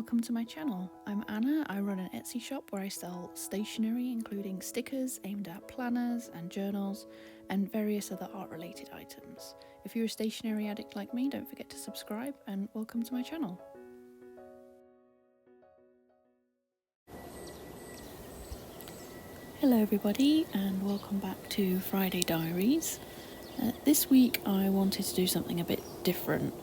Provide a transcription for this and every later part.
welcome to my channel. I'm Anna. I run an Etsy shop where I sell stationery including stickers aimed at planners and journals and various other art related items. If you're a stationery addict like me, don't forget to subscribe and welcome to my channel. Hello everybody and welcome back to Friday Diaries. This week I wanted to do something a bit different.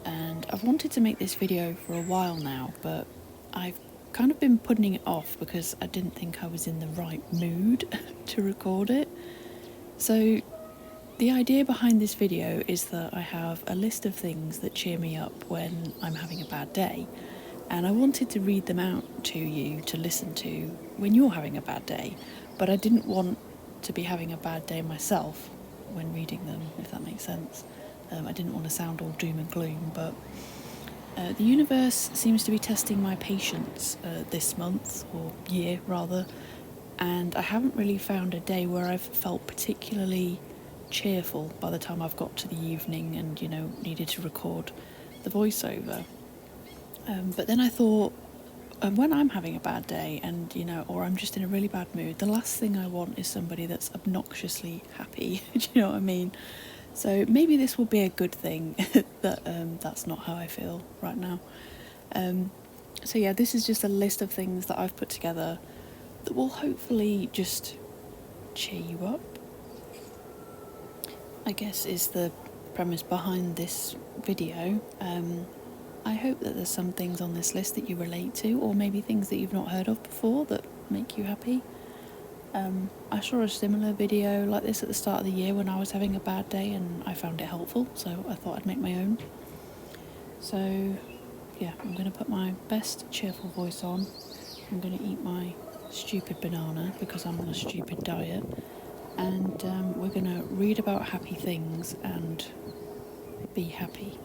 And I've wanted to make this video for a while now, but I've kind of been putting it off because I didn't think I was in the right mood to record it. So the idea behind this video is that I have a list of things that cheer me up when I'm having a bad day, and I wanted to read them out to you to listen to when you're having a bad day, but I didn't want to be having a bad day myself when reading them, if that makes sense. I didn't want to sound all doom and gloom, but the universe seems to be testing my patience this month, or year rather, and I haven't really found a day where I've felt particularly cheerful by the time I've got to the evening and, needed to record the voiceover. But then I thought, when I'm having a bad day and, or I'm just in a really bad mood, the last thing I want is somebody that's obnoxiously happy. Do you know what I mean? So maybe this will be a good thing that that's not how I feel right now. So yeah, this is just a list of things that I've put together that will hopefully just cheer you up, I guess is the premise behind this video. I hope that there's some things on this list that you relate to, or maybe things that you've not heard of before that make you happy. I saw a similar video like this at the start of the year when I was having a bad day and I found it helpful, so I thought I'd make my own. So yeah, I'm going to put my best cheerful voice on. I'm going to eat my stupid banana because I'm on a stupid diet, and we're going to read about happy things and be happy.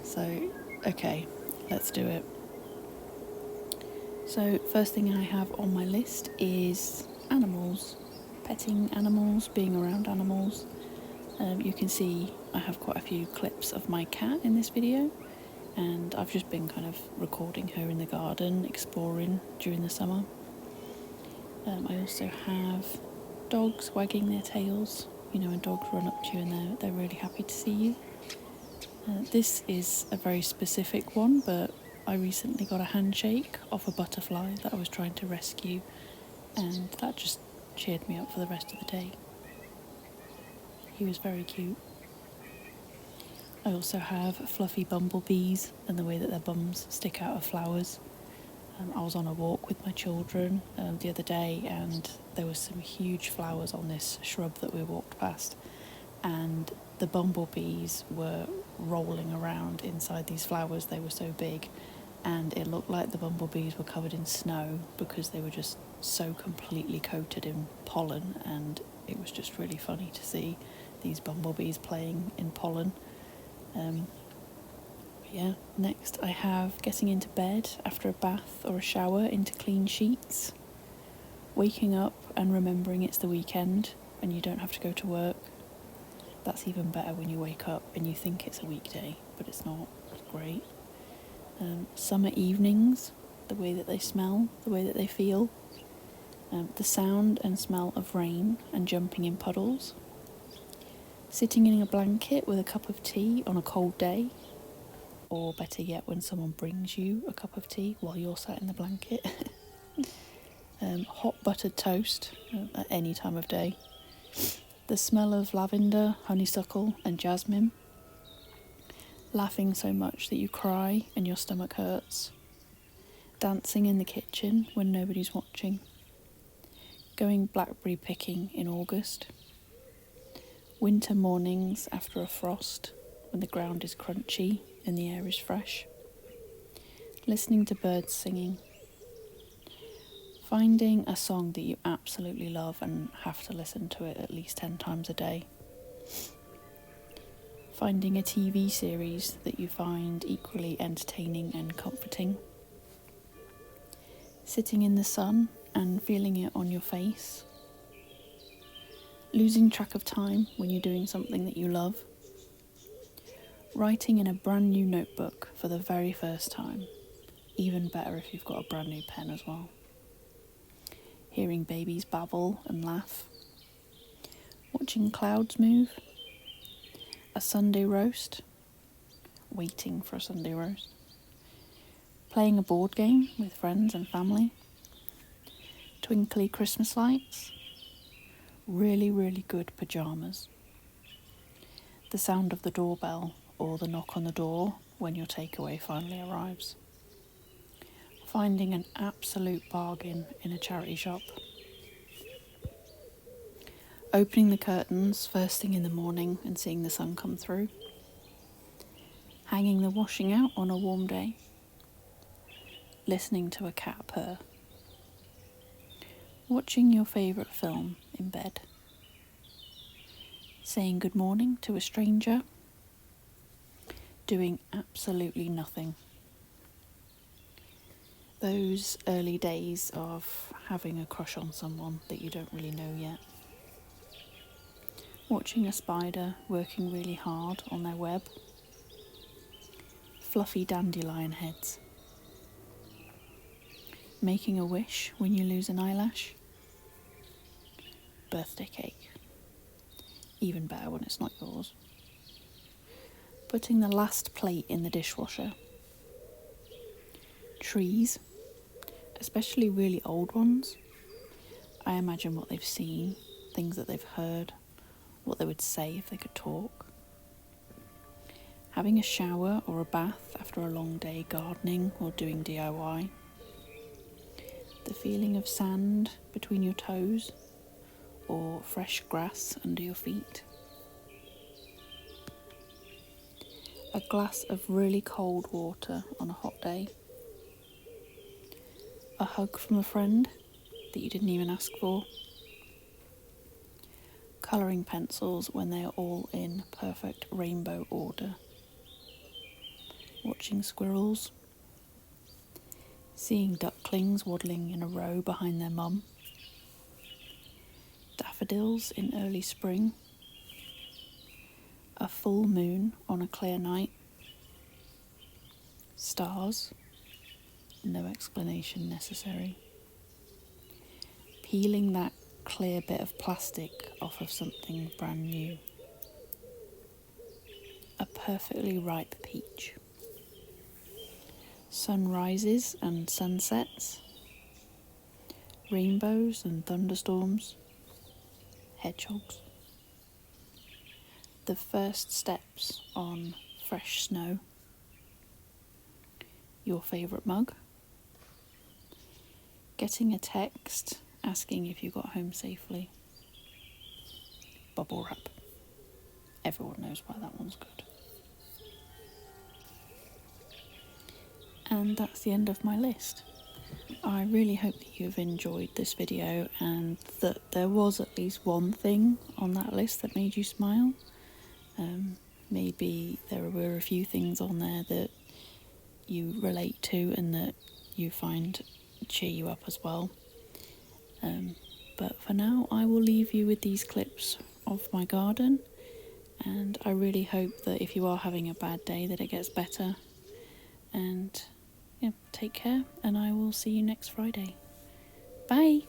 So okay, let's do it. So first thing I have on my list is animals, petting animals, being around animals. You can see I have quite a few clips of my cat in this video, and I've just been kind of recording her in the garden, exploring during the summer. I also have dogs wagging their tails, when dogs run up to you and they're really happy to see you. This is a very specific one, but I recently got a handshake off a butterfly that I was trying to rescue, and that just cheered me up for the rest of the day. He was very cute. I also have fluffy bumblebees and the way that their bums stick out of flowers. I was on a walk with my children the other day, and there was some huge flowers on this shrub that we walked past, and the bumblebees were rolling around inside these flowers. They were so big, and it looked like the bumblebees were covered in snow because they were just so completely coated in pollen, and it was just really funny to see these bumblebees playing in pollen. Yeah, next I have getting into bed after a bath or a shower into clean sheets, waking up and remembering it's the weekend and you don't have to go to work. That's even better when you wake up and you think it's a weekday, but it's not. It's great. Summer evenings, the way that they smell, the way that they feel, the sound and smell of rain and jumping in puddles, sitting in a blanket with a cup of tea on a cold day, or better yet when someone brings you a cup of tea while you're sat in the blanket, hot buttered toast at any time of day, the smell of lavender, honeysuckle and jasmine, laughing so much that you cry and your stomach hurts, dancing in the kitchen when nobody's watching, going blackberry picking in August, winter mornings after a frost when the ground is crunchy and the air is fresh, listening to birds singing, finding a song that you absolutely love and have to listen to it at least 10 times a day, finding a TV series that you find equally entertaining and comforting, sitting in the sun and feeling it on your face, losing track of time when you're doing something that you love, Writing in a brand new notebook for the very first time. Even better if you've got a brand new pen as well. Hearing babies babble and laugh. Watching clouds move. A Sunday roast. Waiting for a Sunday roast. Playing a board game with friends and family. Twinkly Christmas lights. Really, really good pyjamas. The sound of the doorbell or the knock on the door when your takeaway finally arrives. Finding an absolute bargain in a charity shop. Opening the curtains first thing in the morning and seeing the sun come through. Hanging the washing out on a warm day. Listening to a cat purr. Watching your favourite film in bed. Saying good morning to a stranger. Doing absolutely nothing. Those early days of having a crush on someone that you don't really know yet. Watching a spider working really hard on their web. Fluffy dandelion heads. Making a wish when you lose an eyelash. Birthday cake. Even better when it's not yours. Putting the last plate in the dishwasher. Trees, especially really old ones. I imagine what they've seen, things that they've heard, what they would say if they could talk. Having a shower or a bath after a long day gardening or doing DIY. The feeling of sand between your toes or fresh grass under your feet. A glass of really cold water on a hot day. A hug from a friend that you didn't even ask for. Colouring pencils when they are all in perfect rainbow order. Watching squirrels. Seeing ducklings waddling in a row behind their mum. Daffodils in early spring. A full moon on a clear night. Stars. No explanation necessary. Peeling that clear bit of plastic off of something brand new. A perfectly ripe peach. Sunrises and sunsets. Rainbows and thunderstorms. Hedgehogs. The first steps on fresh snow. Your favourite mug. Getting a text asking if you got home safely. Bubble wrap. Everyone knows why that one's good. And that's the end of my list. I really hope that you've enjoyed this video and that there was at least one thing on that list that made you smile. Maybe there were a few things on there that you relate to and that you find cheer you up as well. But for now, I will leave you with these clips of my garden, and I really hope that if you are having a bad day that it gets better. And yeah, take care, and I will see you next Friday. Bye!